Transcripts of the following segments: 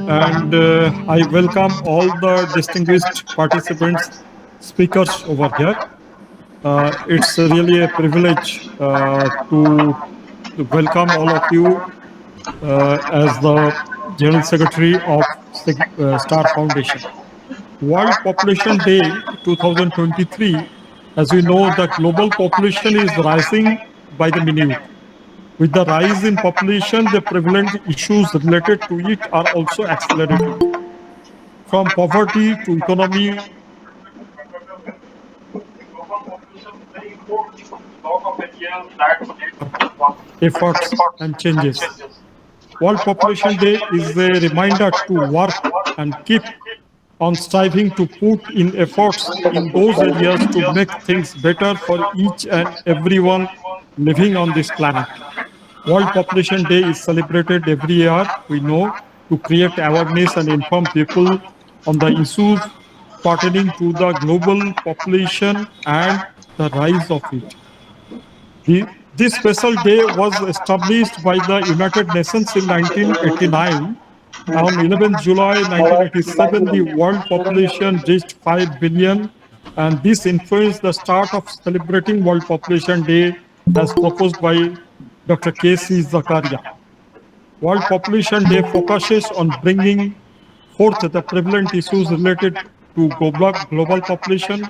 and I welcome all the distinguished participants, speakers over here. It's really a privilege to welcome all of you as the General Secretary of Star Foundation. World Population Day 2023, as we know, the global population is rising by the minute. With the rise in population, the prevalent issues related to it are also accelerating. From poverty to economy, efforts and changes. World Population Day is a reminder to work and keep on striving to put in efforts in those areas to make things better for each and everyone living on this planet. World Population Day is celebrated every year, we know, to create awareness and inform people on the issues pertaining to the global population and the rise of it. This special day was established by the United Nations in 1989. On 11th July 1987, the world population reached 5 billion, and this influenced the start of celebrating World Population Day as proposed by Dr. K.C. Zakaria. World Population Day focuses on bringing forth the prevalent issues related to global population,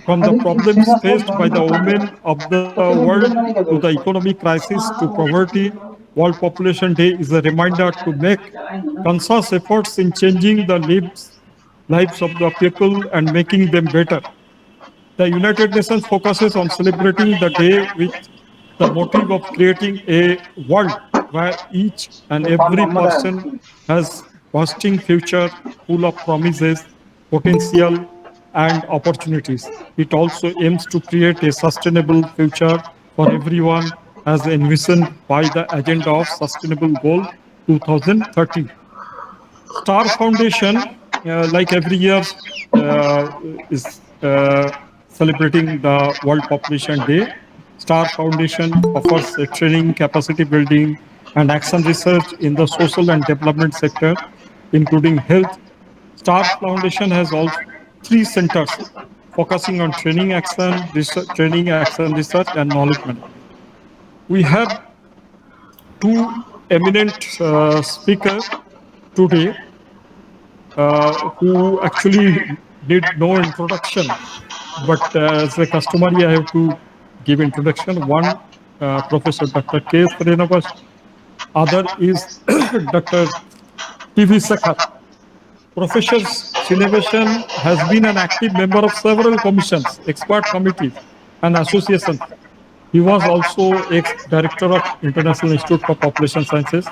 from the problems faced by the women of the world to the economic crisis to poverty. World Population Day is a reminder to make conscious efforts in changing the lives of the people and making them better. The United Nations focuses on celebrating the day with the motive of creating a world where each and every person has bursting future full of promises, potential, and opportunities. It also aims to create a sustainable future for everyone as envisioned by the Agenda of Sustainable Goal 2030. Star Foundation, like every year, is celebrating the World Population Day. Star Foundation offers training, capacity building, and action research in the social and development sector, including health. Star Foundation has all three centers focusing on training, action research, and knowledge management. We have two eminent speakers today who actually did no introduction, but as a customary, I have to give introduction. One, Professor Dr. K. Srinivas. Other is Dr. T.V. Sekhar. Professor Srinivasan has been an active member of several commissions, expert committees, and associations. He was also ex-director of International Institute for Population Sciences.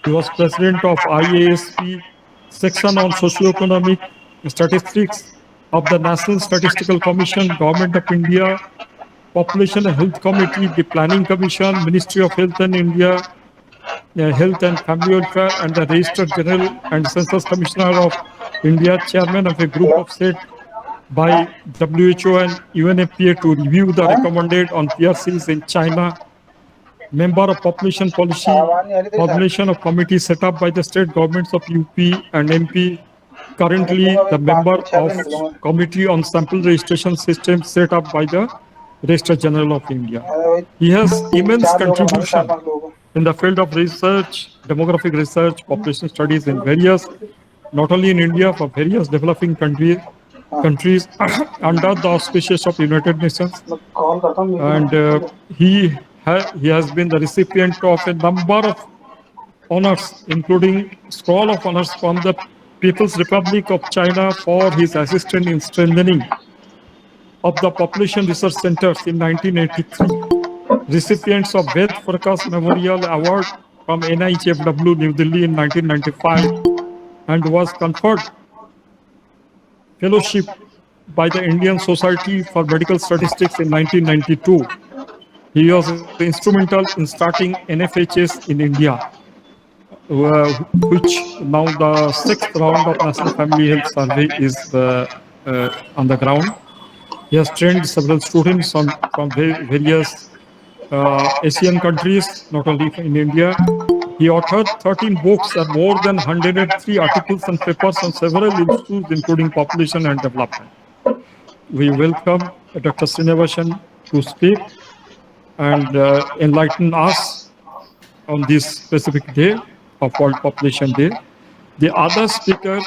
He was president of IASP section on socioeconomic statistics of the National Statistical Commission, Government of India, Population and Health Committee, the Planning Commission, Ministry of Health in India, Health and Family Welfare, and the Registrar General and Census Commissioner of India, chairman of a group of set by WHO and UNFPA to review the recommended on PRCs in China, member of Population Policy, Formulation of Committee set up by the state governments of UP and MP, currently the member of Committee on Sample Registration System set up by the Registrar General of India. He has immense contribution in the field of research, demographic research, population studies in various, not only in India, for various developing countries under the auspices of United Nations. And he has been the recipient of a number of honors, including Scroll of Honors from the People's Republic of China for his assistance in strengthening of the Population Research Centers in 1983. Recipients of Ved Prakash Memorial Award from NIHFW New Delhi in 1995, and was conferred fellowship by the Indian Society for Medical Statistics in 1992. He was instrumental in starting NFHS in India, which now the 6th round of National Family Health Survey is on the ground. He has trained several students from various Asian countries, not only in India. He authored 13 books and more than 103 articles and papers on several issues, including population and development. We welcome Dr. Srinivasan to speak and enlighten us on this specific day of World Population Day. The other speaker,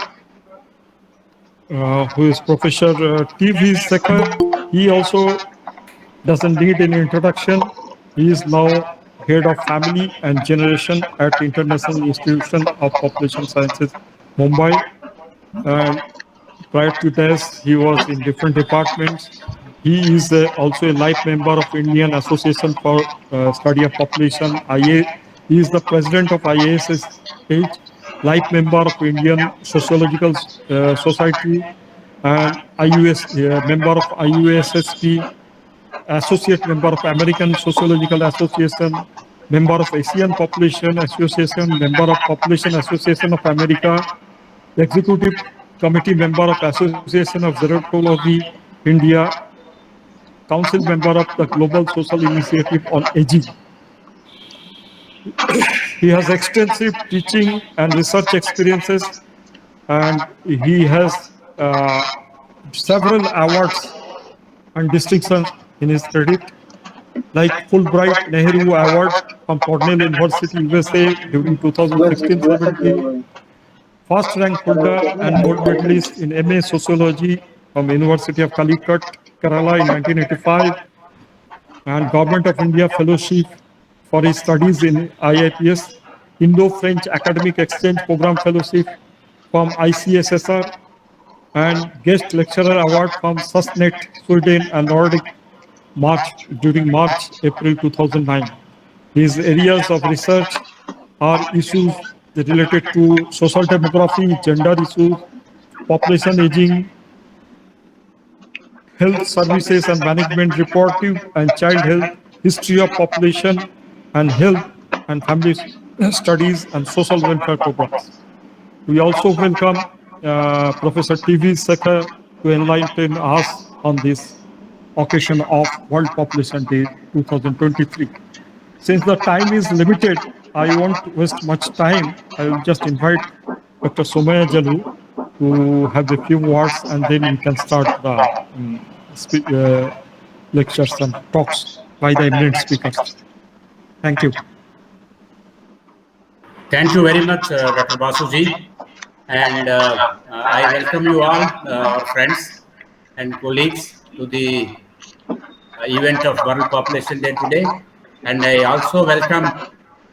who is Professor T.V. Sekhar, he also doesn't need any introduction. He is now head of family and generation at International Institution of Population Sciences, Mumbai. And prior to this, he was in different departments. He is also a life member of Indian Association for Study of Population, IA. He is the president of IASSH, life member of Indian Sociological Society, and member of IUSSP, associate member of American Sociological Association, member of Asian Population Association, member of Population Association of America, executive committee member of Association of Gerontology India, council member of the Global Social Initiative on Aging. He has extensive teaching and research experiences, and he has several awards and distinctions in his credit, like Fulbright Nehru Award from Cornell University, USA during 2016-17, first rank holder and gold medalist in MA Sociology from University of Calicut, Kerala in 1985, and Government of India Fellowship for his studies in IIPS, Indo-French Academic Exchange Program Fellowship from ICSSR, and Guest Lecturer Award from SUSNET, Sweden and Nordic during March-April 2009. His areas of research are issues related to social demography, gender issues, population aging, health services and management reporting, and child health, history of population and health and family studies, and social welfare programs. We also welcome Professor T.V. Sekhar to enlighten us on this occasion of World Population Day 2023. Since the time is limited, I won't waste much time. I will just invite Dr. Somaya Jalu to have a few words, and then we can start the lectures and talks by the eminent speakers. Thank you. Thank you very much, Dr. Basuji. And I welcome you all, our friends and colleagues, to the event of World Population Day today. And I also welcome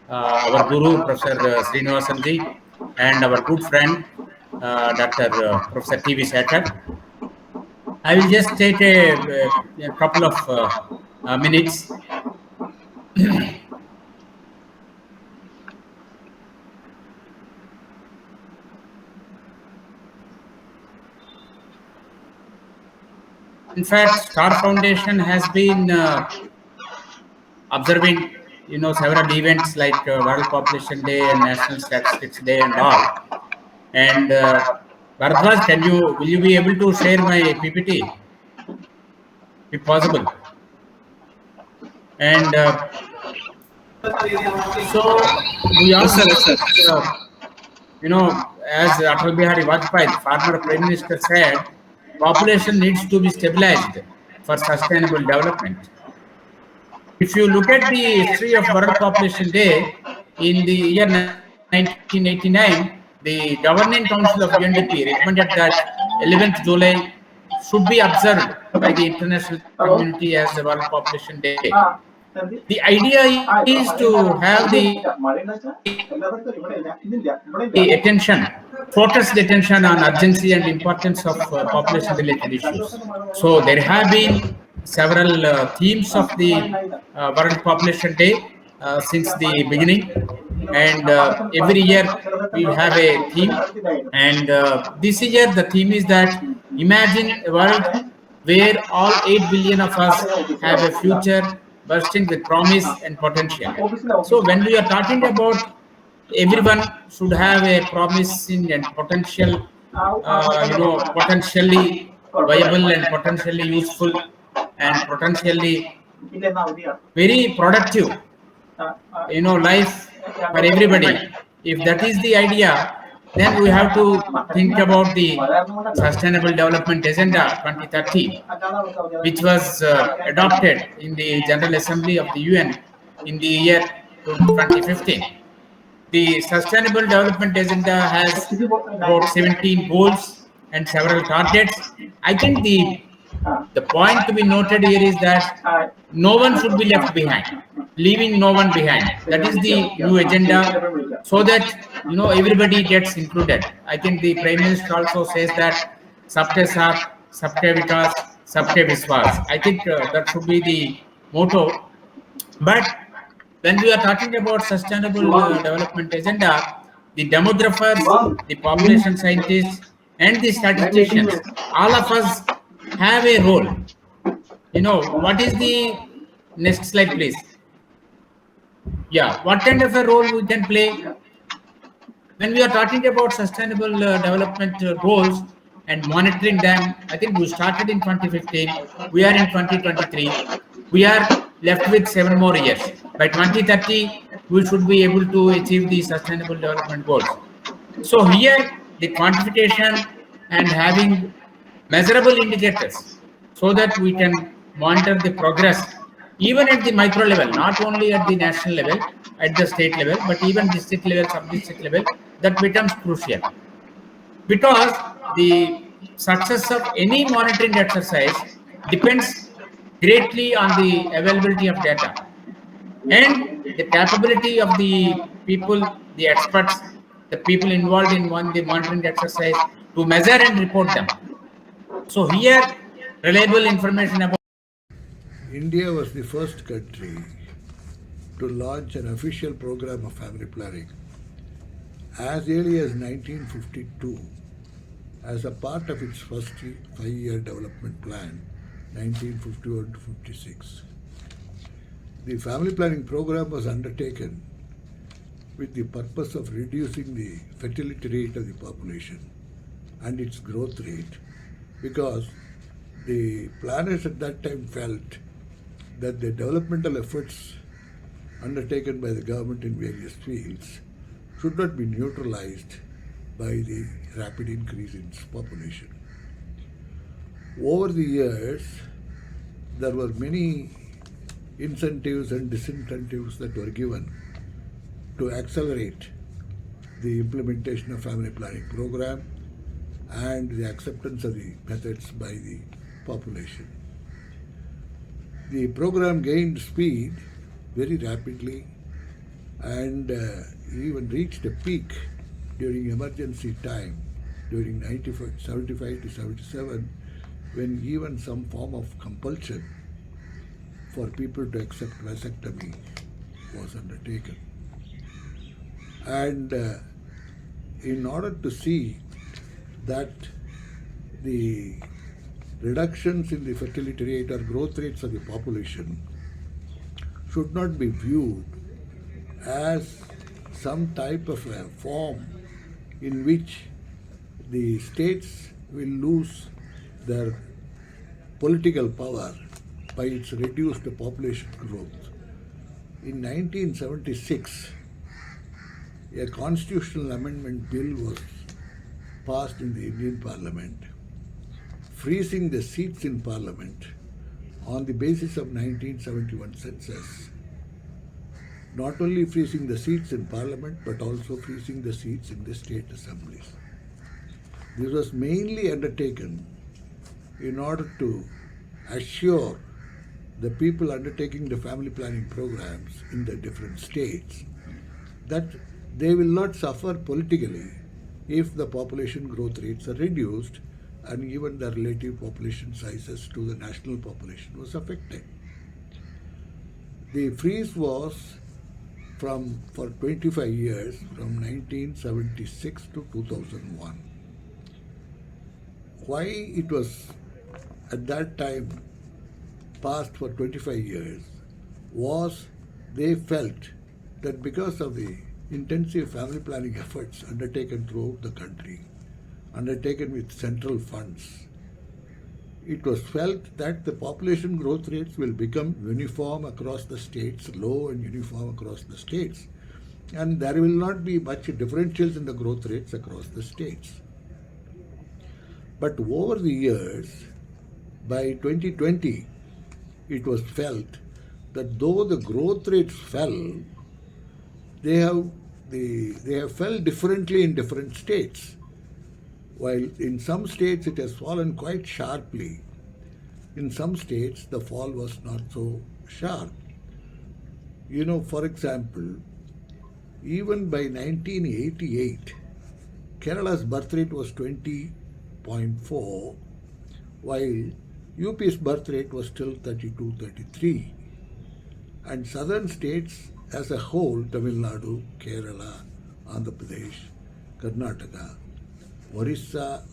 our Guru, Professor Srinivasan ji, and our good friend, Dr. Professor T.V. Sekhar. I will just take a couple of minutes. In fact, Star Foundation has been observing, several events like World Population Day and National Statistics Day and all. And Bharadwaj, will you be able to share my PPT, if possible? And so we also, as Atal Bihari Vajpayee, former Prime Minister, said, population needs to be stabilized for sustainable development. If you look at the history of World Population Day, in the year 1989, the Governing Council of UNDP recommended that 11th July should be observed by the international community as the World Population Day. The idea is to have the attention, focus the attention on urgency and importance of population-related issues. So there have been several themes of the World Population Day since the beginning, and every year we have a theme. And this year the theme is that imagine a world where all 8 billion of us have a future bursting with promise and potential. So when we are talking about everyone should have a promising and potential, potentially viable and potentially useful and potentially very productive, life for everybody. If that is the idea, then we have to think about the Sustainable Development Agenda 2030, which was adopted in the General Assembly of the UN in the year 2015. The Sustainable Development Agenda has about 17 goals and several targets. I think the point to be noted here is that no one should be left behind, leaving no one behind. That is the new agenda, so that everybody gets included. I think the Prime Minister also says that "Sabke Saath, Sabke Vikas, Sabke Viswas." I think that should be the motto. But when we are talking about sustainable development agenda, the demographers, the population scientists, and the statisticians, all of us have a role. What is the next slide, please? Yeah, what kind of a role we can play when we are talking about sustainable development goals and monitoring them? I think we started in 2015. We are in 2023. We are left with 7 more years. By 2030, we should be able to achieve the sustainable development goals. So here, the quantification and having measurable indicators so that we can monitor the progress even at the micro level, not only at the national level, at the state level, but even district level, sub-district level, that becomes crucial. Because the success of any monitoring exercise depends greatly on the availability of data and the capability of the people, the experts, the people involved in the monitoring exercise to measure and report them. So here, reliable information about India was the first country to launch an official program of family planning as early as 1952 as a part of its first 5-year development plan, 1951 to 56. The family planning program was undertaken with the purpose of reducing the fertility rate of the population and its growth rate, because the planners at that time felt that the developmental efforts undertaken by the government in various fields should not be neutralized by the rapid increase in its population. Over the years, there were many incentives and disincentives that were given to accelerate the implementation of family planning program and the acceptance of the methods by the population. The program gained speed very rapidly and even reached a peak during emergency time, during 75 to 77, when even some form of compulsion for people to accept vasectomy was undertaken. And in order to see that the reductions in the fertility rate or growth rates of the population should not be viewed as some type of a form in which the states will lose their political power by its reduced population growth. In 1976, a constitutional amendment bill was passed in the Indian Parliament, freezing the seats in Parliament on the basis of 1971 census. Not only freezing the seats in Parliament, but also freezing the seats in the state assemblies. This was mainly undertaken in order to assure the people undertaking the family planning programs in the different states that they will not suffer politically if the population growth rates are reduced and even the relative population sizes to the national population was affected. The freeze was for 25 years, from 1976 to 2001. Why it was at that time passed for 25 years was they felt that because of the intensive family planning efforts undertaken throughout the country, undertaken with central funds, it was felt that the population growth rates will become uniform across the states, low and uniform across the states. and there will not be much differentials in the growth rates across the states. But over the years, by 2020, it was felt that though the growth rates fell, they have fell differently in different states. While in some states it has fallen quite sharply, in some states the fall was not so sharp. For example, even by 1988, Kerala's birth rate was 20.4, while UP's birth rate was still 32, 33. And southern states as a whole, Tamil Nadu, Kerala, Andhra Pradesh, Karnataka, Orissa,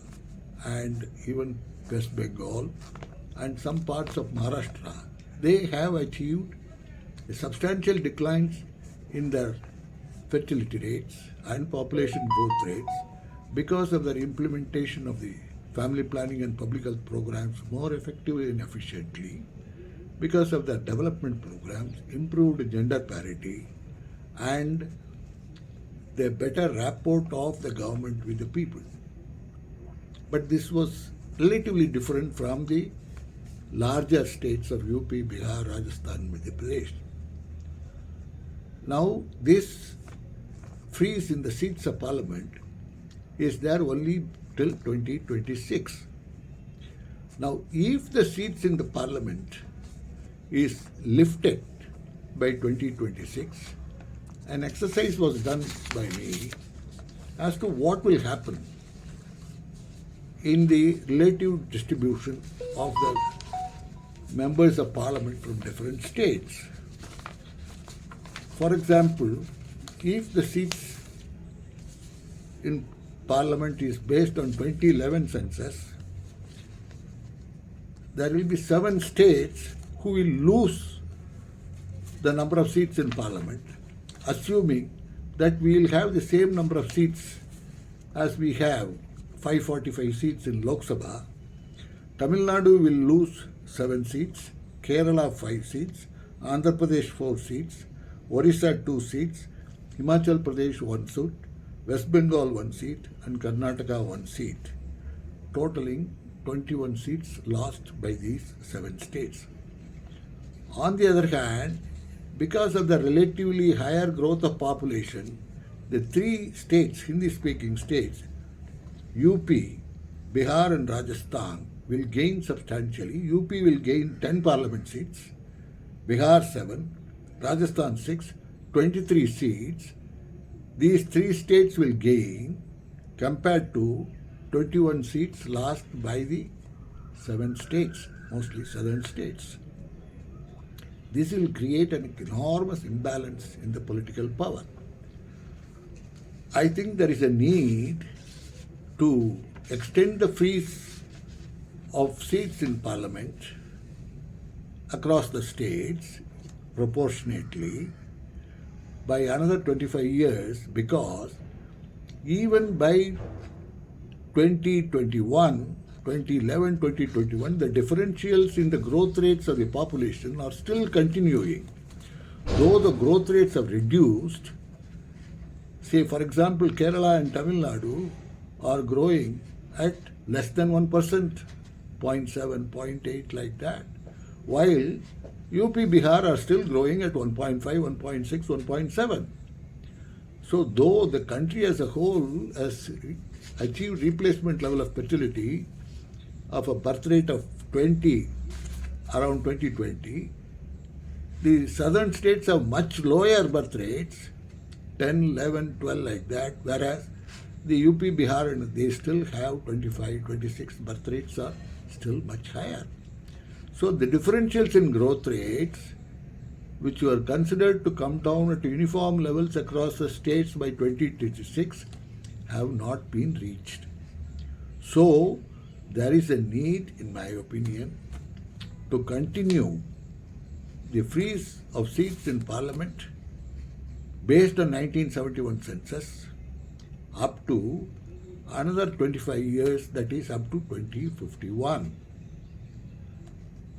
and even West Bengal, and some parts of Maharashtra, they have achieved a substantial declines in their fertility rates and population growth rates because of their implementation of the family planning and public health programs more effectively and efficiently, because of their development programs, improved gender parity, and the better rapport of the government with the people. But this was relatively different from the larger states of UP, Bihar, Rajasthan, Madhya Pradesh. Now, this freeze in the seats of parliament is there only till 2026. Now, if the seats in the parliament is lifted by 2026, an exercise was done by me as to what will happen in the relative distribution of the members of parliament from different states. For example, if the seats in parliament is based on 2011 census, there will be 7 states who will lose the number of seats in parliament, assuming that we will have the same number of seats as we have 545 seats in Lok Sabha. Tamil Nadu will lose 7 seats, Kerala 5 seats, Andhra Pradesh 4 seats, Orissa 2 seats, Himachal Pradesh 1 seat, West Bengal 1 seat, and Karnataka 1 seat, totaling 21 seats lost by these 7 states. On the other hand, because of the relatively higher growth of population, the 3 states, Hindi-speaking states, UP, Bihar and Rajasthan, will gain substantially. UP will gain 10 parliament seats, Bihar 7, Rajasthan 6, 23 seats. These 3 states will gain compared to 21 seats lost by the 7 states, mostly southern states. This will create an enormous imbalance in the political power. I think there is a need to extend the freeze of seats in parliament across the states proportionately by another 25 years, because even by 2021, 2011, 2021, the differentials in the growth rates of the population are still continuing. Though the growth rates have reduced, say for example, Kerala and Tamil Nadu are growing at less than 1%, 0.7, 0.8 like that, while UP, Bihar are still growing at 1.5, 1.6, 1.7. So though the country as a whole has achieved replacement level of fertility of a birth rate of 20 around 2020, the southern states have much lower birth rates, 10, 11, 12 like that, whereas the UP, Bihar, and they still have 25, 26 birth rates are still much higher. So the differentials in growth rates, which were considered to come down at uniform levels across the states by 2026, have not been reached. So there is a need, in my opinion, to continue the freeze of seats in parliament based on 1971 census up to another 25 years, that is up to 2051.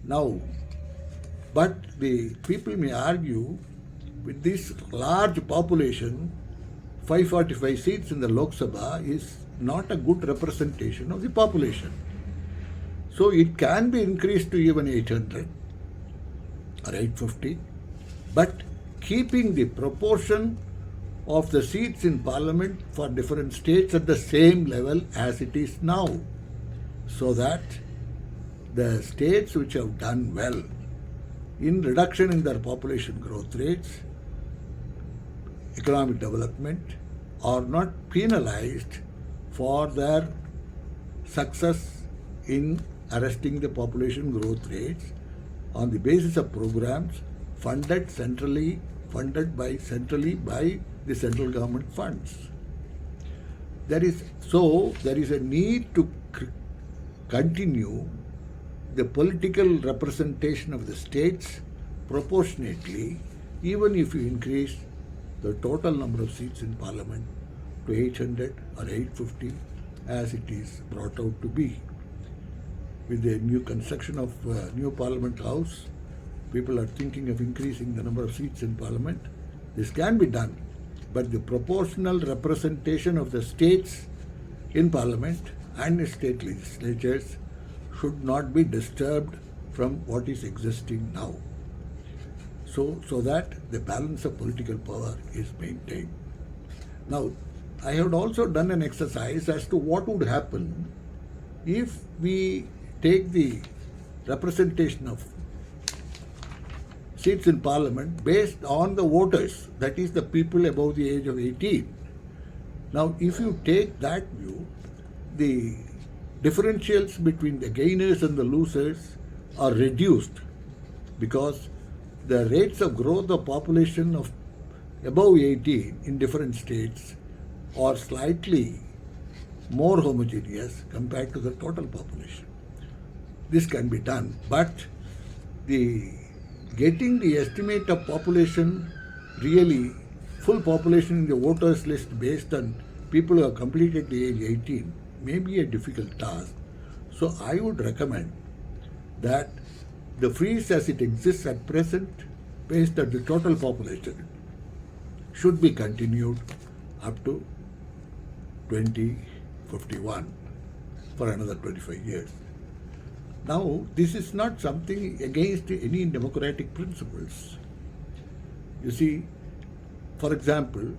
Now, but the people may argue with this large population, 545 seats in the Lok Sabha is not a good representation of the population. So it can be increased to even 800 or 850, but keeping the proportion of the seats in parliament for different states at the same level as it is now, so that the states which have done well in reduction in their population growth rates, economic development, are not penalized for their success in arresting the population growth rates on the basis of programs funded by the central government funds. There is a need to continue the political representation of the states proportionately, even if you increase the total number of seats in parliament to 800 or 850 as it is brought out to be. With the new construction of new Parliament House, people are thinking of increasing the number of seats in Parliament. This can be done, but the proportional representation of the states in Parliament and the state legislatures should not be disturbed from what is existing now, so that the balance of political power is maintained. Now, I have also done an exercise as to what would happen if we take the representation of seats in parliament based on the voters, that is the people above the age of 18. Now, if you take that view, the differentials between the gainers and the losers are reduced, because the rates of growth of population of above 18 in different states are slightly more homogeneous compared to the total population. This can be done, but getting the estimate of population, really full population in the voters list based on people who have completed the age 18 may be a difficult task. So I would recommend that the freeze as it exists at present, based on the total population, should be continued up to 2051 for another 25 years. Now, this is not something against any democratic principles. You see, for example,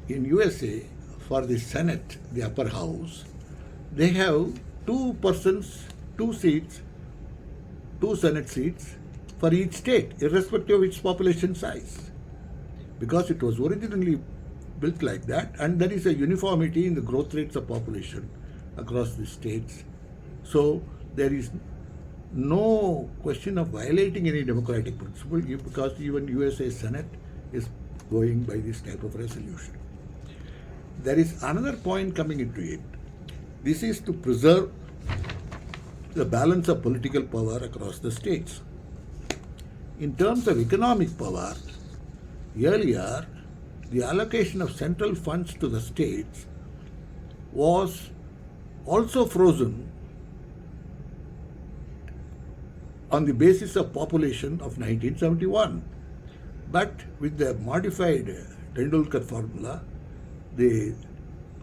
in USA, for the Senate, the upper house, they have two seats, two Senate seats for each state, irrespective of its population size, because it was originally built like that, and there is a uniformity in the growth rates of population across the states. So there is no question of violating any democratic principle, because even USA Senate is going by this type of resolution. There is another point coming into it. This is to preserve the balance of political power across the states. In terms of economic power, earlier the allocation of central funds to the states was also frozen on the basis of population of 1971. But with the modified Tendulkar formula,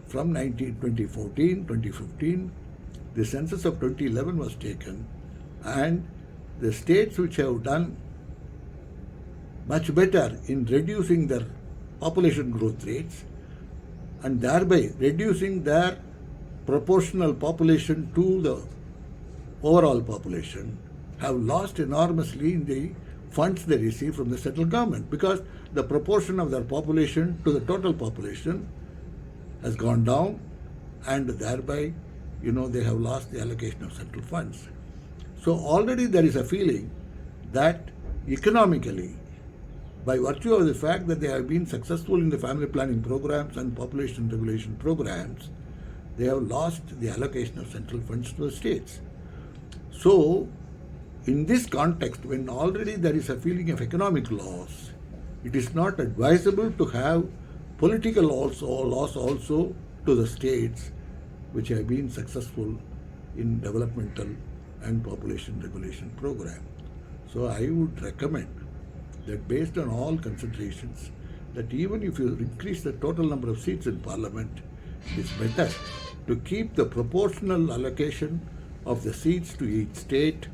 from 2015, the census of 2011 was taken, and the states which have done much better in reducing their population growth rates and thereby reducing their proportional population to the overall population have lost enormously in the funds they receive from the central government, because the proportion of their population to the total population has gone down, and thereby, they have lost the allocation of central funds. So already there is a feeling that economically, by virtue of the fact that they have been successful in the family planning programs and population regulation programs, they have lost the allocation of central funds to the states. So, in this context, when already there is a feeling of economic loss, it is not advisable to have political loss also to the states which have been successful in developmental and population regulation program. So I would recommend that based on all considerations, that even if you increase the total number of seats in Parliament, it is better to keep the proportional allocation of the seats to each state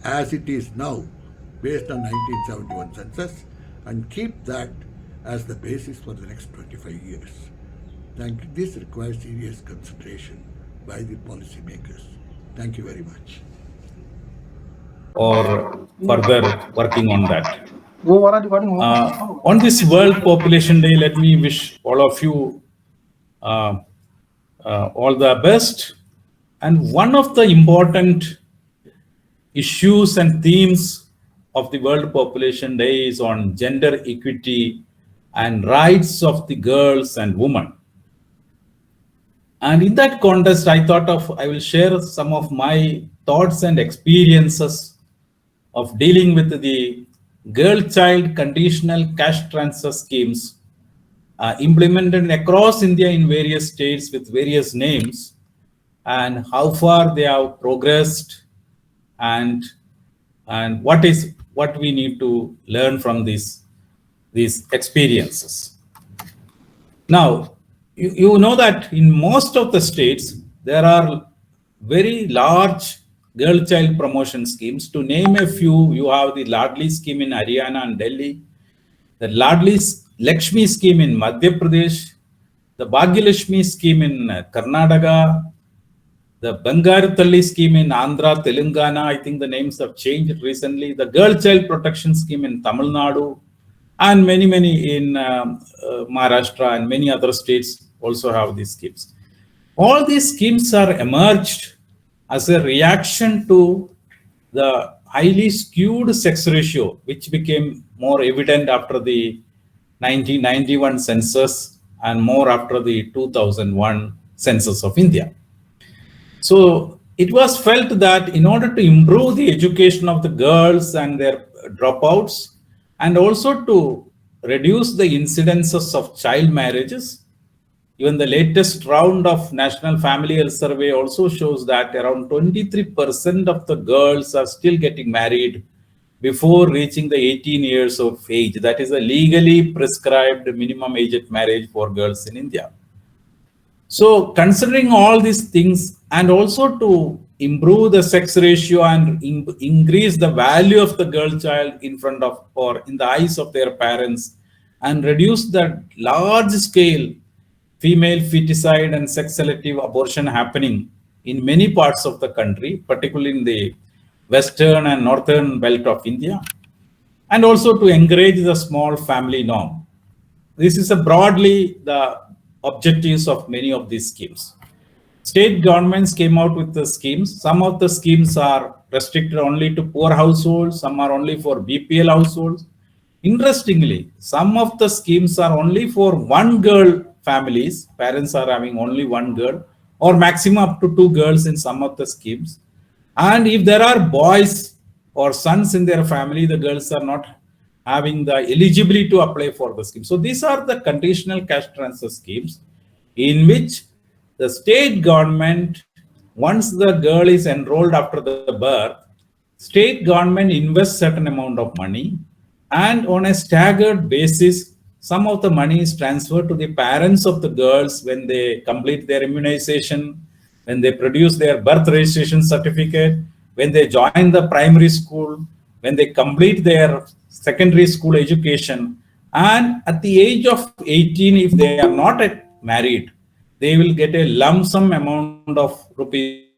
as it is now, based on 1971 census, and keep that as the basis for the next 25 years. Thank you. This requires serious consideration by the policymakers. Thank you very much. Or further working on that. On this World Population Day, let me wish all of you all the best. And one of the important issues and themes of the World Population Day is on gender equity and rights of the girls and women. And in that context, I thought I will share some of my thoughts and experiences of dealing with the girl-child conditional cash transfer schemes implemented across India in various states with various names, and how far they have progressed, and what we need to learn from these experiences. Now, you know that in most of the states, there are very large girl-child promotion schemes. To name a few, you have the Ladli scheme in Haryana and Delhi, the Ladli Lakshmi scheme in Madhya Pradesh, the Bhagyalakshmi scheme in Karnataka, the Bangarathalli scheme in Andhra, Telangana. I think the names have changed recently. The Girl Child Protection Scheme in Tamil Nadu, and many in Maharashtra, and many other states also have these schemes. All these schemes are emerged as a reaction to the highly skewed sex ratio, which became more evident after the 1991 census and more after the 2001 census of India. So it was felt that in order to improve the education of the girls and their dropouts, and also to reduce the incidences of child marriages, even the latest round of National Family Health Survey also shows that around 23% of the girls are still getting married before reaching the 18 years of age. That is a legally prescribed minimum age at marriage for girls in India. So considering all these things, and also to improve the sex ratio and increase the value of the girl child in front of or in the eyes of their parents, and reduce the large scale female feticide and sex selective abortion happening in many parts of the country, particularly in the western and northern belt of India, and also to encourage the small family norm. This is broadly the objectives of many of these schemes. State governments came out with the schemes. Some of the schemes are restricted only to poor households, some are only for BPL households. Interestingly, some of the schemes are only for one girl families, parents are having only one girl, or maximum up to two girls in some of the schemes. And if there are boys or sons in their family, the girls are not having the eligibility to apply for the scheme. So these are the conditional cash transfer schemes in which the state government, once the girl is enrolled after the birth, state government invests certain amount of money, and on a staggered basis, some of the money is transferred to the parents of the girls when they complete their immunization, when they produce their birth registration certificate, when they join the primary school, when they complete their secondary school education, and at the age of 18, if they are not yet married, they will get a lump sum amount of rupees.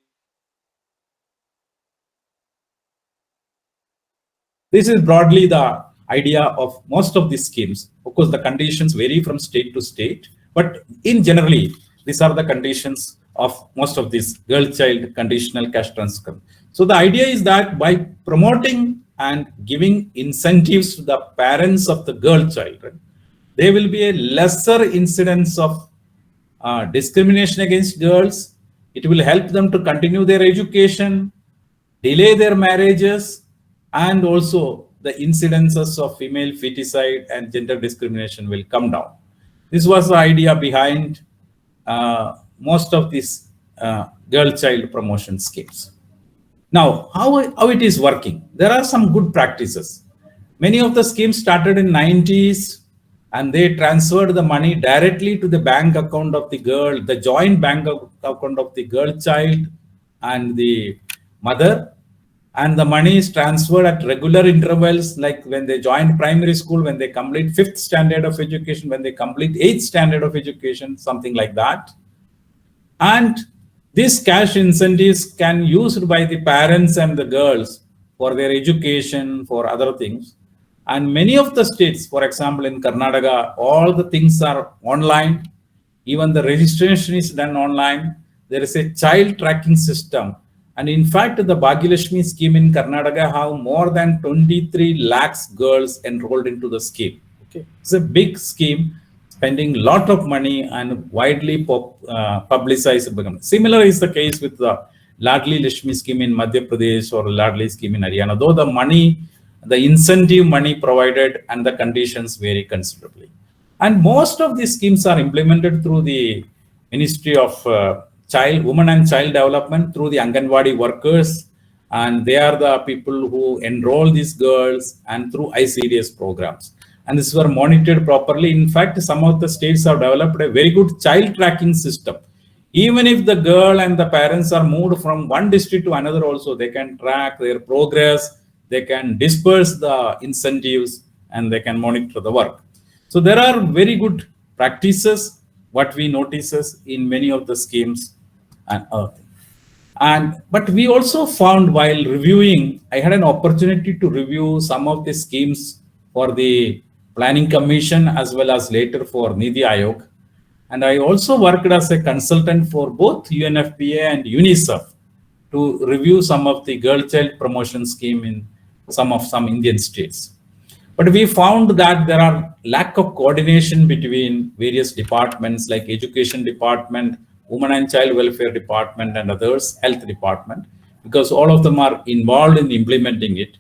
This is broadly the idea of most of these schemes. Of course, the conditions vary from state to state, but in generally, these are the conditions of most of these girl-child conditional cash transfer. So the idea is that by promoting and giving incentives to the parents of the girl child, there will be a lesser incidence of discrimination against girls. It will help them to continue their education, delay their marriages, and also the incidences of female feticide and gender discrimination will come down. This was the idea behind most of these girl child promotion schemes. Now, how it is working? There are some good practices. Many of the schemes started in 90s, and they transferred the money directly to the bank account of the girl, the joint bank account of the girl child and the mother. And the money is transferred at regular intervals, like when they join primary school, when they complete 5th standard of education, when they complete 8th standard of education, something like that. And these cash incentives can be used by the parents and the girls for their education, for other things. And many of the states, for example, in Karnataka, all the things are online. Even the registration is done online. There is a child tracking system. And in fact, the Bhagyalakshmi scheme in Karnataka have more than 23 lakhs girls enrolled into the scheme. Okay, it's a big scheme, spending a lot of money and widely publicized. Similar is the case with the Ladli Lakshmi scheme in Madhya Pradesh or Ladli scheme in Haryana, though the money, the incentive money provided and the conditions vary considerably. And most of these schemes are implemented through the Ministry of Women and Child Development, through the Anganwadi workers, and they are the people who enroll these girls, and through ICDS programs. And this were monitored properly. In fact, some of the states have developed a very good child tracking system. Even if the girl and the parents are moved from one district to another also, they can track their progress, they can disperse the incentives, and they can monitor the work. So there are very good practices, what we notices in many of the schemes. But we also found while reviewing, I had an opportunity to review some of the schemes for the Planning Commission as well as later for Niti Aayog. And I also worked as a consultant for both UNFPA and UNICEF to review some of the girl child promotion scheme in some Indian states. But we found that there are lack of coordination between various departments like Education Department, Women and Child Welfare Department, and others, Health Department, because all of them are involved in implementing it.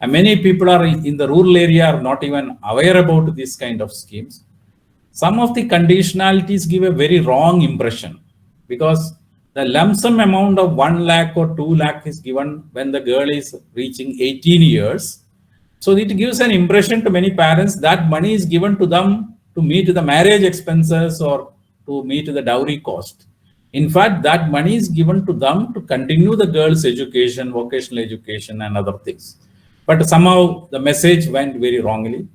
And many people are in the rural area are not even aware about these kind of schemes. Some of the conditionalities give a very wrong impression, because the lump sum amount of 1 lakh or 2 lakh is given when the girl is reaching 18 years. So it gives an impression to many parents that money is given to them to meet the marriage expenses or to meet the dowry cost. In fact, that money is given to them to continue the girl's education, vocational education, and other things. But somehow the message went very wrongly.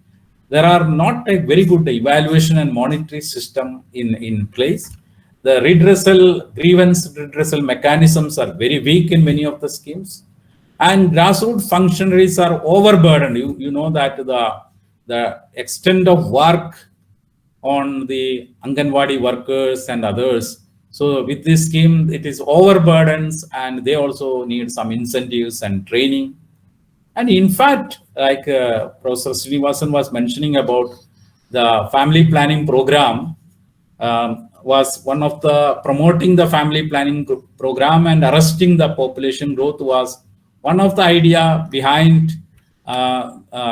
There are not a very good evaluation and monitoring system in place. The grievance redressal mechanisms are very weak in many of the schemes. And grassroots functionaries are overburdened. You know that the extent of work on the Anganwadi workers and others. So with this scheme, it is overburdens, and they also need some incentives and training. And in fact, like Professor Srinivasan was mentioning about the family planning program, was one of the promoting the family planning program and arresting the population growth was one of the idea behind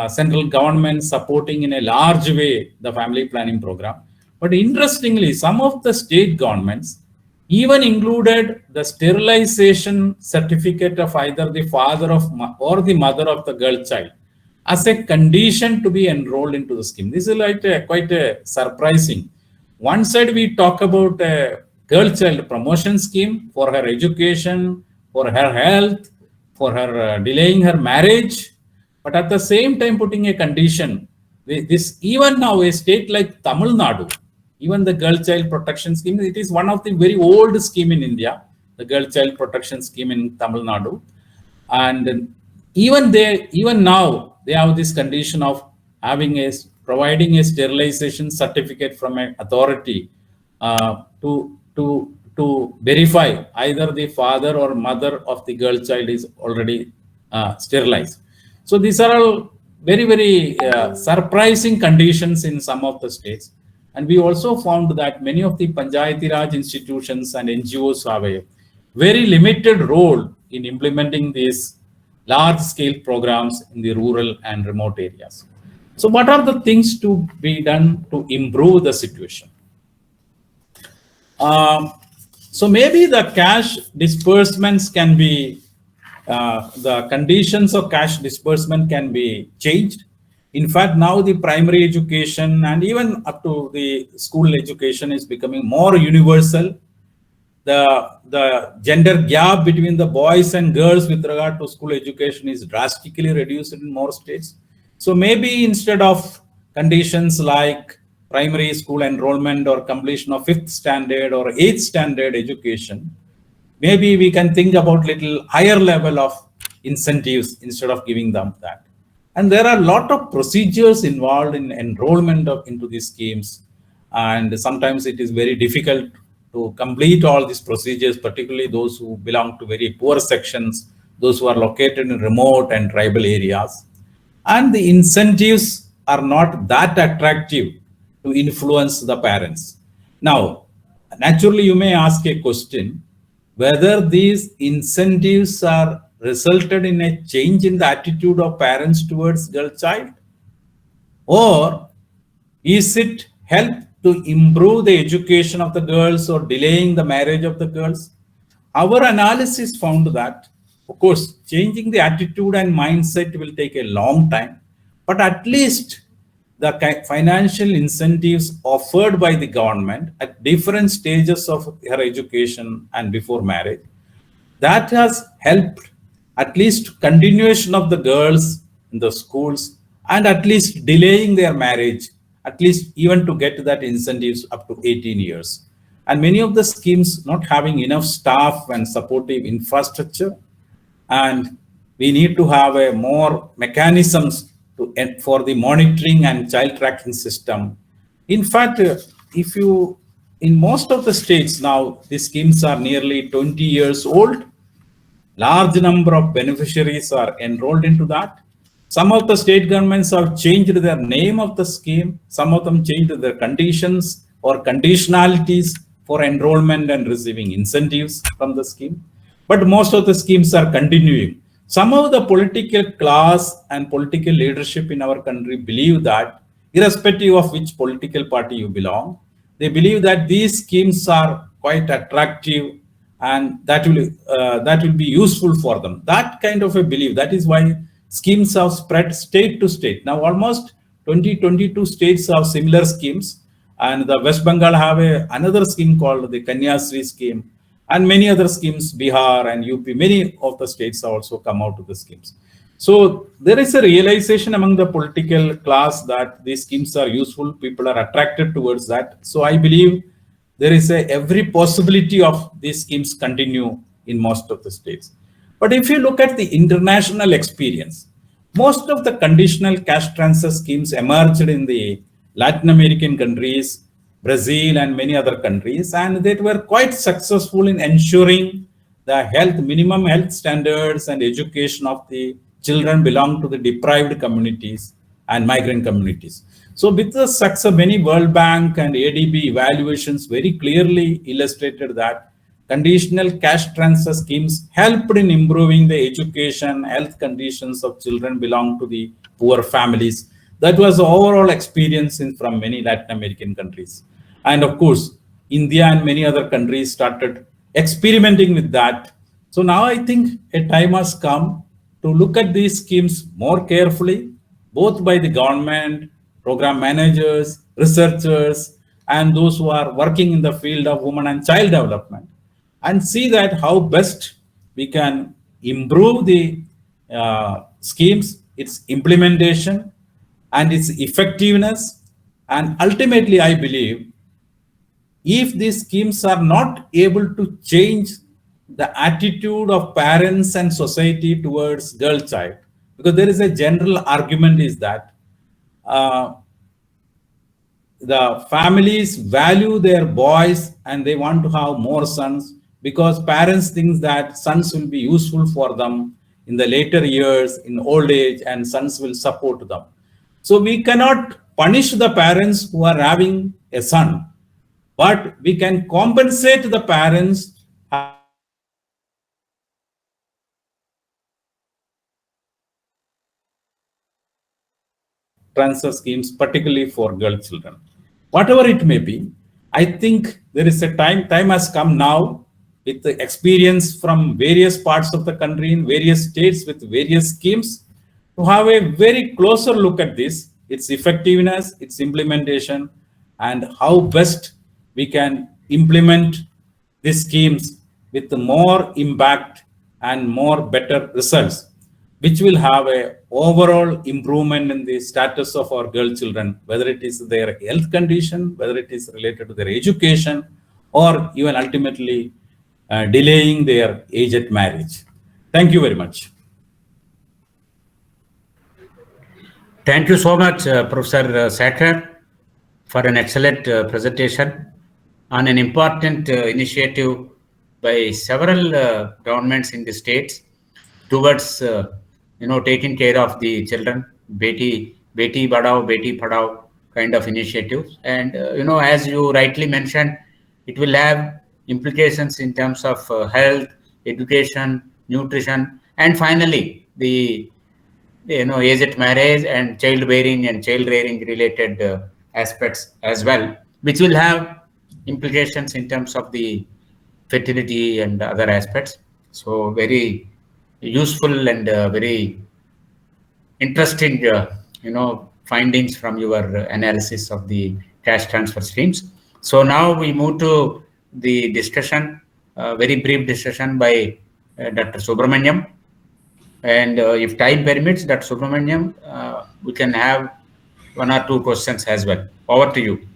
central government supporting in a large way the family planning program. But interestingly, some of the state governments even included the sterilization certificate of either the father of or the mother of the girl child as a condition to be enrolled into the scheme. This is like quite surprising. One side we talk about a girl child promotion scheme for her education, for her health, for her delaying her marriage, but at the same time putting a condition. This even now a state like Tamil Nadu, even the girl child protection scheme, it is one of the very old scheme in India, the girl child protection scheme in Tamil Nadu. And even now they have this condition of providing a sterilization certificate from an authority to verify either the father or mother of the girl child is already sterilized. So these are all very, very surprising conditions in some of the states. And we also found that many of the Panchayati Raj institutions and NGOs have a very limited role in implementing these large-scale programs in the rural and remote areas. So what are the things to be done to improve the situation? So maybe the cash disbursements can be, the conditions of cash disbursement can be changed. In fact, now the primary education and even up to the school education is becoming more universal. The gender gap between the boys and girls with regard to school education is drastically reduced in more states. So maybe instead of conditions like primary school enrollment or completion of 5th standard or 8th standard education, maybe we can think about little higher level of incentives instead of giving them that. And there are a lot of procedures involved in enrollment into these schemes. And sometimes it is very difficult to complete all these procedures, particularly those who belong to very poor sections, those who are located in remote and tribal areas. And the incentives are not that attractive to influence the parents. Now, naturally, you may ask a question, whether these incentives are resulted in a change in the attitude of parents towards girl child, or is it help to improve the education of the girls or delaying the marriage of the girls? Our analysis found that, of course, changing the attitude and mindset will take a long time, but at least the financial incentives offered by the government at different stages of her education and before marriage, that has helped at least continuation of the girls in the schools and at least delaying their marriage, at least even to get that incentives up to 18 years. And many of the schemes not having enough staff and supportive infrastructure, and we need to have a more mechanisms for the monitoring and child tracking system. In fact, if you, in most of the states now, these schemes are nearly 20 years old. Large number of beneficiaries are enrolled into that. Some of the state governments have changed their name of the scheme. Some of them changed their conditions or conditionalities for enrollment and receiving incentives from the scheme. But most of the schemes are continuing. Some of the political class and political leadership in our country believe that, irrespective of which political party you belong, they believe that these schemes are quite attractive and that will be useful for them. That kind of a belief. That is why schemes have spread state to state. Now almost 22 states have similar schemes, and the West Bengal have another scheme called the Kanyasri scheme. And many other schemes, Bihar and UP, many of the states have also come out of the schemes. So there is a realization among the political class that these schemes are useful. People are attracted towards that. So I believe there is every possibility of these schemes continue in most of the states. But if you look at the international experience, most of the conditional cash transfer schemes emerged in the Latin American countries, Brazil and many other countries, and they were quite successful in ensuring the minimum health standards and education of the children belong to the deprived communities and migrant communities. So with the success, many World Bank and ADB evaluations very clearly illustrated that conditional cash transfer schemes helped in improving the education, health conditions of children belong to the poor families. That was the overall experience from many Latin American countries. And of course, India and many other countries started experimenting with that. So now I think a time has come to look at these schemes more carefully, both by the government, program managers, researchers, and those who are working in the field of women and child development, and see that how best we can improve the schemes, its implementation and its effectiveness. And ultimately, I believe if these schemes are not able to change the attitude of parents and society towards girl child, because there is a general argument is that the families value their boys and they want to have more sons because parents think that sons will be useful for them in the later years, in old age, and sons will support them. So we cannot punish the parents who are having a son, but we can compensate the parents transfer schemes, particularly for girl children. Whatever it may be, I think there is a time has come now with the experience from various parts of the country in various states with various schemes to have a very closer look at this, its effectiveness, its implementation, and how best we can implement these schemes with more impact and more better results, which will have a overall improvement in the status of our girl children, whether it is their health condition, whether it is related to their education, or even ultimately delaying their age at marriage. Thank you very much. Thank you so much, Professor Sekhar, for an excellent presentation on an important initiative by several governments in the states towards taking care of the children, Beti Badao, Beti Padhao kind of initiatives. And as you rightly mentioned, it will have implications in terms of health, education, nutrition, and finally the age at marriage and childbearing and child rearing related aspects as well, which will have implications in terms of the fertility and other aspects. So very useful and very interesting, findings from your analysis of the cash transfer streams. So now we move to the discussion, very brief discussion by Dr. Subramaniam. And if time permits, Dr. Subramaniam, we can have 1 or 2 questions as well. Over to you.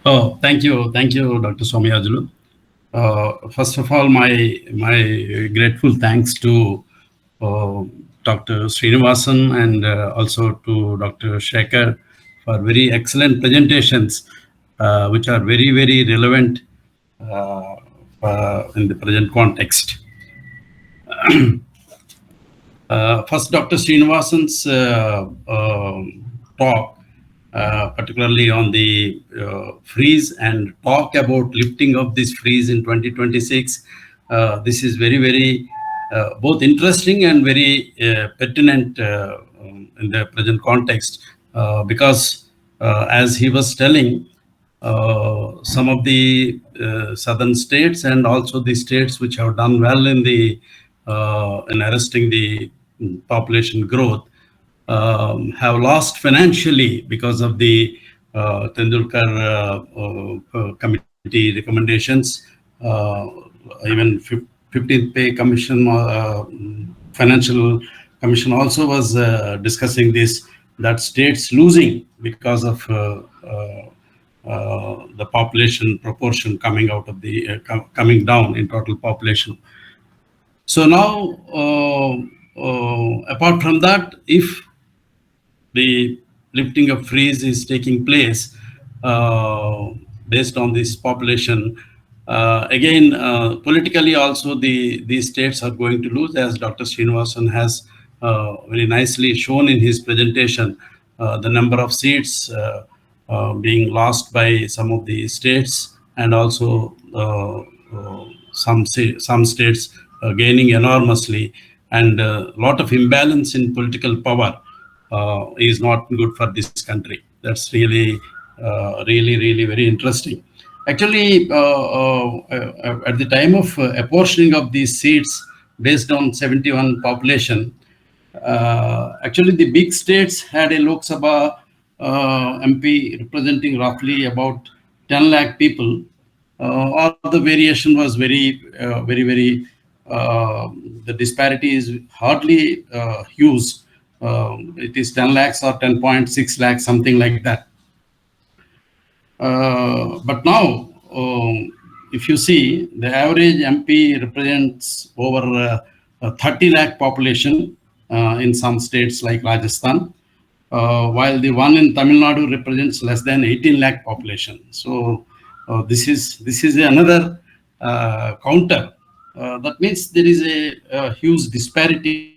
Oh, thank you, Dr. Somayajulu. First of all, my grateful thanks to Dr. Srinivasan and also to Dr. Sekhar for very excellent presentations, which are very, very relevant in the present context. First, Dr. Srinivasan's talk, particularly on the freeze and talk about lifting of this freeze in 2026. This is very, very both interesting and very pertinent in the present context, because as he was telling, some of the southern states and also the states which have done well in the in arresting the population growth have lost financially because of the Tendulkar committee recommendations. Even 15th Pay Commission, Financial Commission also was discussing this, that states losing because of the population proportion coming out of the coming down in total population. So now, apart from that, if the lifting of freeze is taking place based on this population, again, politically also these states are going to lose, as Dr. Srinivasan has very nicely shown in his presentation, the number of seats being lost by some of the states, and also some states gaining enormously, and a lot of imbalance in political power is not good for this country. That's really very interesting. Actually, at the time of apportioning of these seats based on 71 population, actually the big states had a Lok Sabha MP representing roughly about 10 lakh people. All the variation was very, the disparity is hardly huge. It is 10 lakhs or 10.6 lakhs, something like that. But now, if you see, the average MP represents over 30 lakh population in some states like Rajasthan, while the one in Tamil Nadu represents less than 18 lakh population. So this is another counter. That means there is a huge disparity.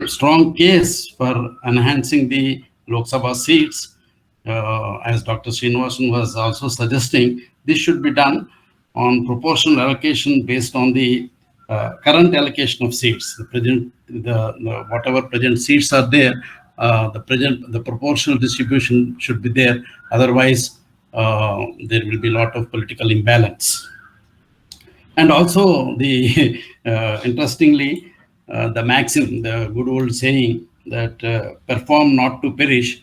Strong case for enhancing the Lok Sabha seats, as Dr. Srinivasan was also suggesting. This should be done on proportional allocation based on the current allocation of seats. The present, whatever present seats are there, the proportional distribution should be there. Otherwise, there will be a lot of political imbalance. And also the interestingly, the maxim, the good old saying that perform not to perish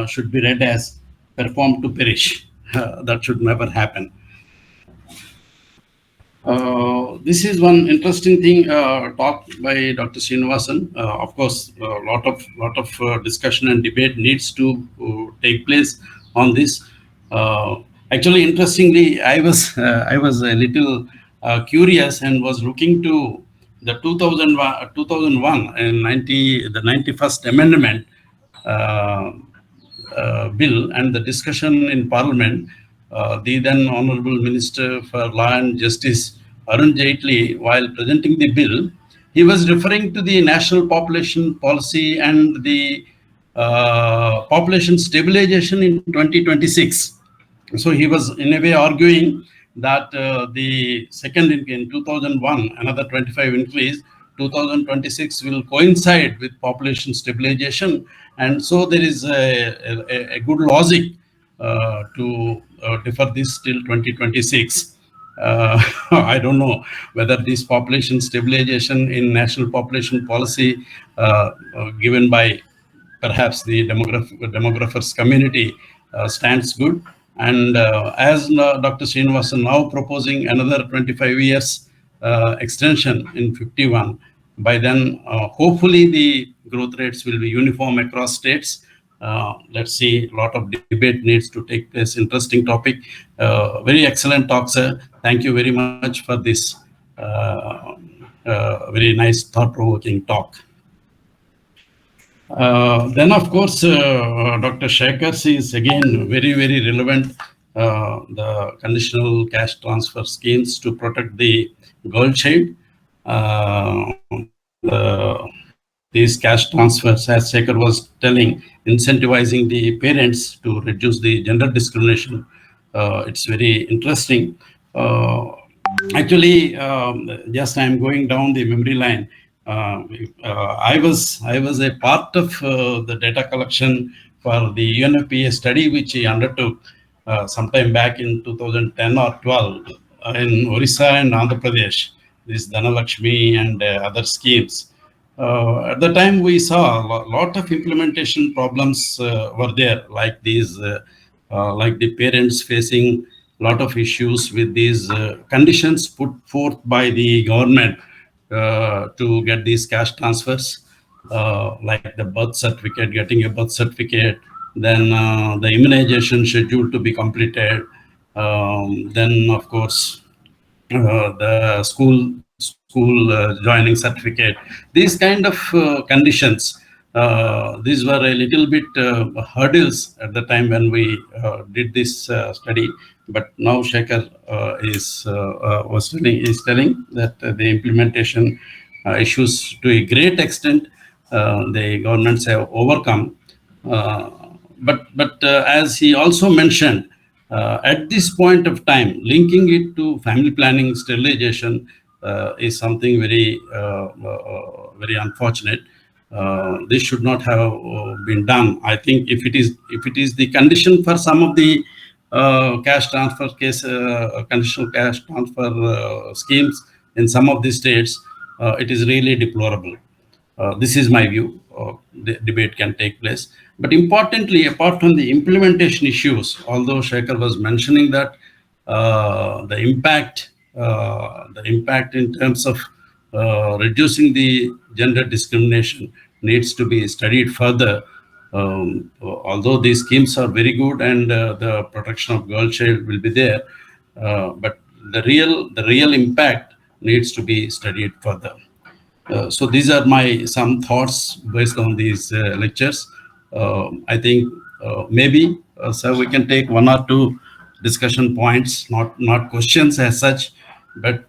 should be read as perform to perish. That should never happen. This is one interesting thing talked by Dr. Srinivasan. Of course, a lot of discussion and debate needs to take place on this. Actually, interestingly, I was a little curious and was looking to the 2001 and the 91st Amendment bill and the discussion in Parliament. The then Honorable Minister for Law and Justice, Arun Jaitley, while presenting the bill, he was referring to the national population policy and the population stabilization in 2026. So he was in a way arguing that the second in 2001, another 25 increase, 2026 will coincide with population stabilization. And so there is a good logic to defer this till 2026. I don't know whether this population stabilization in national population policy given by perhaps the demographers community stands good. And as Dr. Srinivasan now proposing another 25 years extension in 51, by then hopefully the growth rates will be uniform across states. Let's see, a lot of debate needs to take place. Interesting topic. Very excellent talk, sir. Thank you very much for this very nice thought-provoking talk. Then, of course, Dr. Shekhar is again very, very relevant. The conditional cash transfer schemes to protect the girl child. These cash transfers, as Shekhar was telling, incentivizing the parents to reduce the gender discrimination. It's very interesting. Actually, just I'm going down the memory line. I was a part of the data collection for the UNFPA study which he undertook sometime back in 2010 or 12 in Orissa and Andhra Pradesh. This Dhanalakshmi and other schemes. At the time, we saw a lot of implementation problems were there, like these, like the parents facing a lot of issues with these conditions put forth by the government to get these cash transfers, like the birth certificate, getting a birth certificate, then the immunization schedule to be completed, then of course the school joining certificate. These kind of conditions, these were a little bit hurdles at the time when we did this study. But now Shekhar is telling that the implementation issues to a great extent the governments have overcome. But as he also mentioned, at this point of time, linking it to family planning sterilization is something very very unfortunate. This should not have been done. I think if it is the condition for some of the cash transfer case, conditional cash transfer schemes in some of the states, it is really deplorable. This is my view. The debate can take place. But importantly, apart from the implementation issues, although Shekhar was mentioning that the impact in terms of reducing the gender discrimination needs to be studied further. Although these schemes are very good and the protection of girl child will be there, but the real impact needs to be studied further. So these are my some thoughts based on these lectures. I think maybe sir, we can take one or two discussion points, not questions as such, but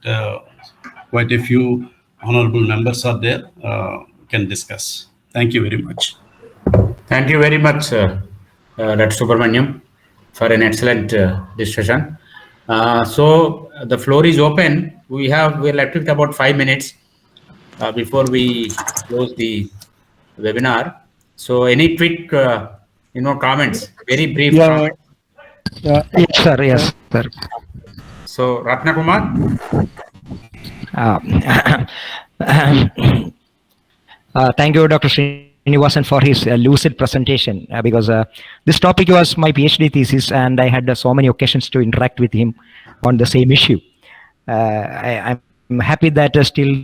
quite a few honorable members are there, can discuss. Thank you very much. Thank you very much, Dr. Subramaniam, for an excellent discussion. So the floor is open. We're left with about 5 minutes before we close the webinar. So any quick, comments? Very brief. Yes, sir. Yes, sir. So, Ratnakumar? Thank you, Dr. Srinivasan, for his lucid presentation, because this topic was my PhD thesis, and I had so many occasions to interact with him on the same issue. I'm happy that still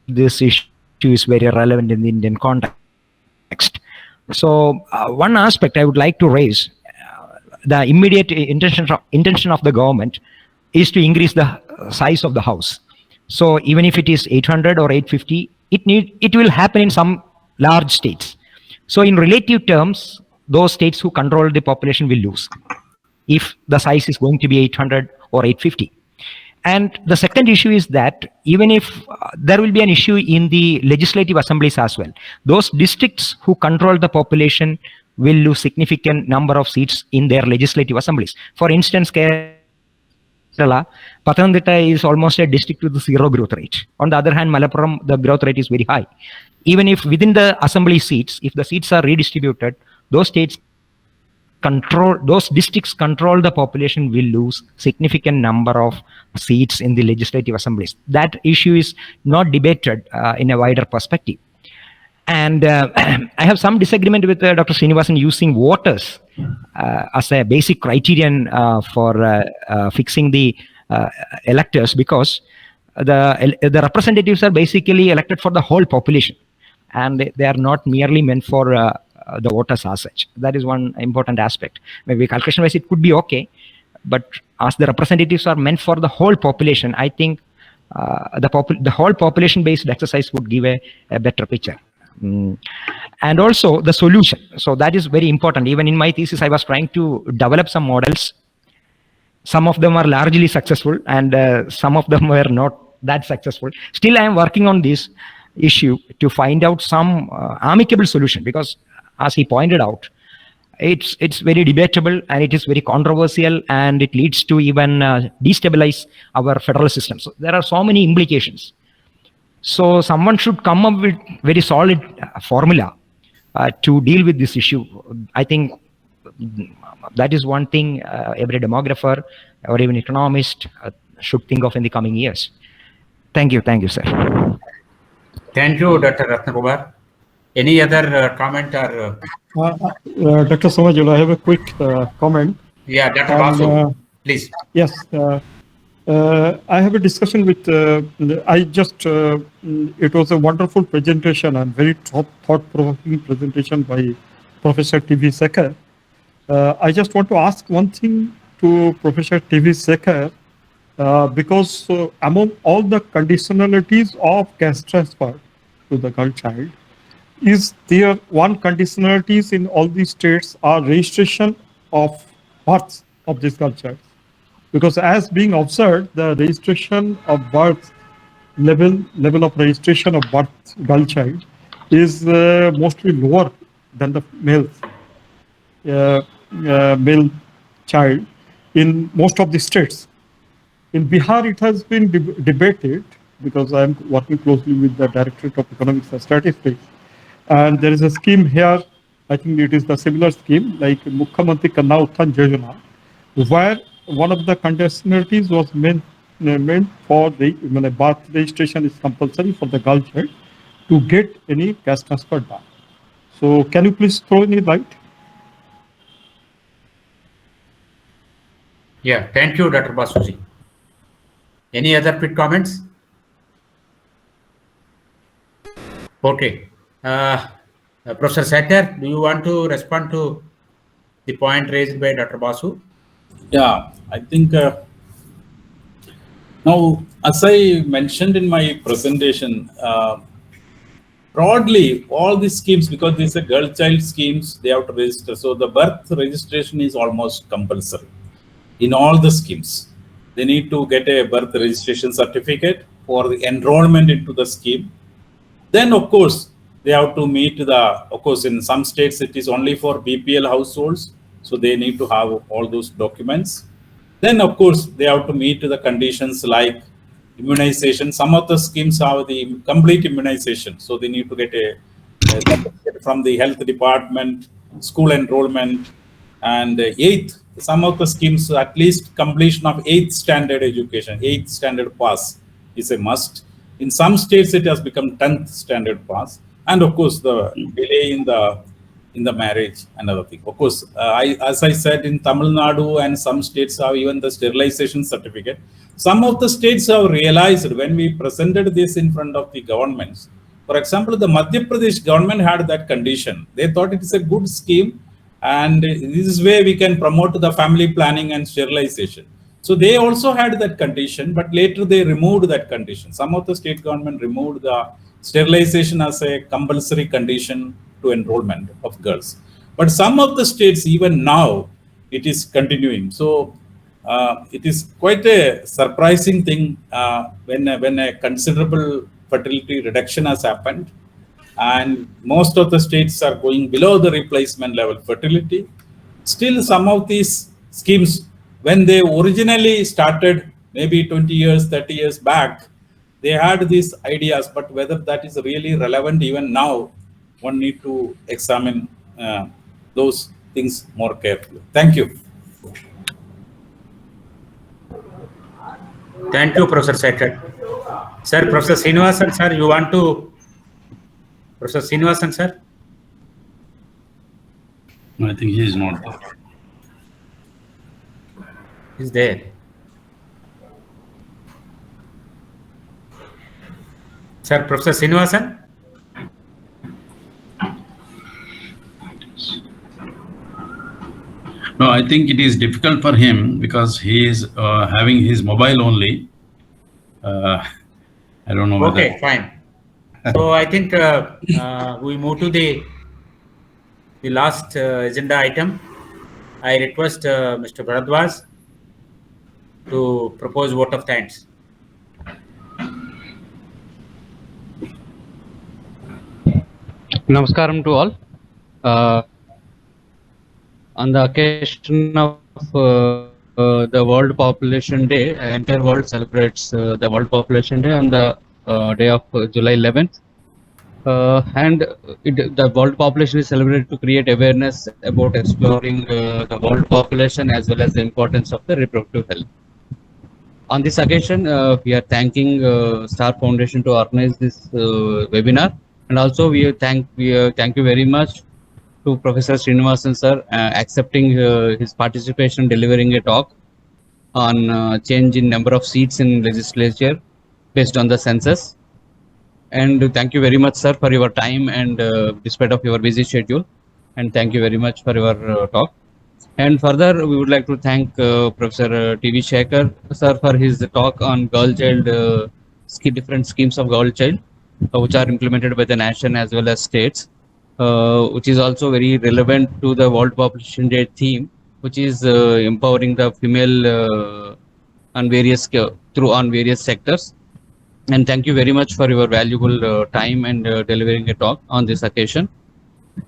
this issue is very relevant in the Indian context. So one aspect I would like to raise, the immediate intention of the government is to increase the size of the house. So even if it is 800 or 850, it will happen in some large states. So in relative terms, those states who control the population will lose if the size is going to be 800 or 850. And the second issue is that even if there will be an issue in the legislative assemblies as well, those districts who control the population will lose significant number of seats in their legislative assemblies. For instance, Kerala, Pathanamthitta is almost a district with zero growth rate. On the other hand, Malappuram, the growth rate is very high. Even if within the assembly seats, if the seats are redistributed, those districts control the population will lose significant number of seats in the legislative assemblies. That issue is not debated in a wider perspective. And I have some disagreement with Dr. Srinivasan using voters as a basic criterion for fixing the electors, because the representatives are basically elected for the whole population, and they are not merely meant for the voters as such. That is one important aspect. Maybe calculation-wise it could be okay, but as the representatives are meant for the whole population, I think the whole population-based exercise would give a better picture. And also the solution. So that is very important. Even in my thesis, I was trying to develop some models. Some of them are largely successful, and some of them were not that successful. Still, I am working on this issue to find out some amicable solution, because as he pointed out, it's very debatable and it is very controversial, and it leads to even destabilize our federal system. So there are so many implications. So someone should come up with very solid formula to deal with this issue. I think that is one thing every demographer or even economist should think of in the coming years. Thank you, sir. Thank you, Dr. Ratnakumar. Any other comment or? Dr. Somajulu, I have a quick comment. Yeah, Dr. Basu, please. Yes. I have a discussion with, it was a wonderful presentation and very thought-provoking presentation by Professor T.V. Sekar. I just want to ask one thing to Professor T.V. Sekar, because among all the conditionalities of caste transfer to the girl child, is there one conditionalities in all these states are registration of births of this girl child? Because as being observed, the registration of birth level of registration of birth girl child is mostly lower than the male child in most of the states. In Bihar, it has been debated, because I am working closely with the Directorate of Economics and Statistics, and there is a scheme here. I think it is the similar scheme like Mukhyamantri Kanna Utthan Yojana, where one of the conditionalities was meant for the birth registration is compulsory for the girl child to get any caste transfer done. So can you please throw any light? Yeah, thank you, Dr. Basuji. Any other quick comments? Okay. Professor Setter, do you want to respond to the point raised by Dr. Basu? Yeah, I think now, as I mentioned in my presentation, broadly, all these schemes, because these are girl child schemes, they have to register. So the birth registration is almost compulsory in all the schemes. They need to get a birth registration certificate for the enrollment into the scheme. Then, of course, they have to meet of course, in some states, it is only for BPL households. So they need to have all those documents. Then, of course, they have to meet the conditions like immunization. Some of the schemes have the complete immunization. So they need to get a certificate from the health department, school enrollment, and 8th some of the schemes, at least completion of 8th standard education, 8th standard pass is a must. In some states, it has become 10th standard pass. And of course, the delay in the marriage, another thing. Of course, as I said, in Tamil Nadu and some states have even the sterilization certificate. Some of the states have realized when we presented this in front of the governments. For example, the Madhya Pradesh government had that condition. They thought it is a good scheme, and this way we can promote the family planning and sterilization. So they also had that condition, but later they removed that condition. Some of the state government removed the sterilization as a compulsory condition to enrollment of girls. But some of the states, even now, it is continuing. So it is quite a surprising thing when a considerable fertility reduction has happened, and most of the states are going below the replacement level fertility. Still, some of these schemes, when they originally started, maybe 20 years, 30 years back, they had these ideas, but whether that is really relevant even now, one need to examine those things more carefully. Thank you. Thank you, Professor Setter. Sir, Professor Srinivasan, sir, you want to? Professor Srinivasan, sir? I think he is not there. He's there. Sir, Professor Srinivasan? No, I think it is difficult for him because he is having his mobile only. I don't know whether. Okay, fine. So I think we move to the last agenda item. I request Mr. Bharadwaj to propose vote of thanks. Namaskaram to all. On the occasion of the World Population Day, entire world celebrates the World Population Day on the day of July 11th. The world population is celebrated to create awareness about exploring the world population as well as the importance of the reproductive health. On this occasion, we are thanking Star Foundation to organize this webinar, and also we thank you very much to Professor Srinivasan sir accepting his participation, delivering a talk on change in number of seats in legislature based on the census. And thank you very much, sir, for your time and despite of your busy schedule. And thank you very much for your talk. And further, we would like to thank Professor T.V. Shekhar, sir, for his talk on girl-child, different schemes of girl-child, which are implemented by the nation as well as states, which is also very relevant to the World Population Day theme, which is empowering the female on various sectors. And thank you very much for your valuable time and delivering a talk on this occasion.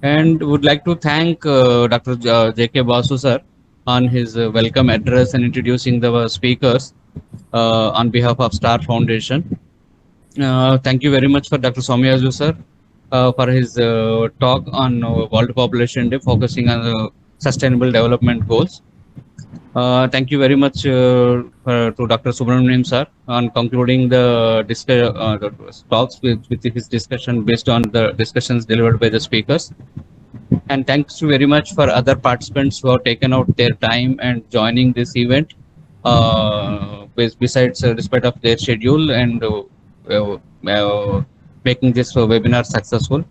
And would like to thank Dr. J.K. Basu sir on his welcome address and introducing the speakers on behalf of Star Foundation. Thank you very much for Dr. Somyazu sir for his talk on World Population Day, focusing on sustainable development goals. Thank you very much to Dr. Subramaniam sir on concluding the talks with his discussion based on the discussions delivered by the speakers. And thanks very much for other participants who have taken out their time and joining this event, besides despite of their schedule and making this webinar successful.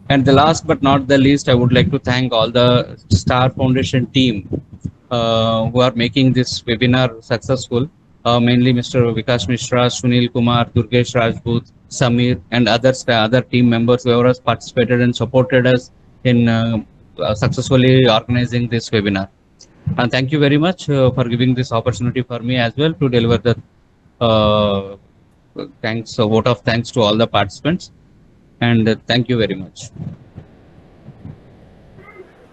And the last but not the least, I would like to thank all the Star Foundation team who are making this webinar successful, mainly Mr. Vikas Mishra, Sunil Kumar, Durgesh Rajput, Samir, and other team members who have participated and supported us in successfully organizing this webinar. And thank you very much for giving this opportunity for me as well to deliver the vote of thanks to all the participants. And thank you very much.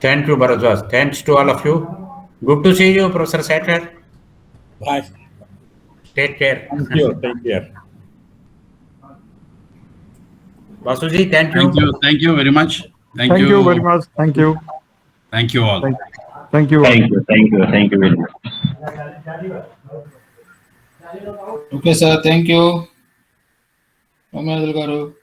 Thank you, Bharadwaj. Thanks to all of you. Good to see you, Professor Setter. Bye. Take care. Thank you. Take care. Basuji, thank you. Thank you very much. Thank you very much. Thank you. Thank you all. Thank you. Thank you. Thank you very much. Okay, sir. Thank you. Garu.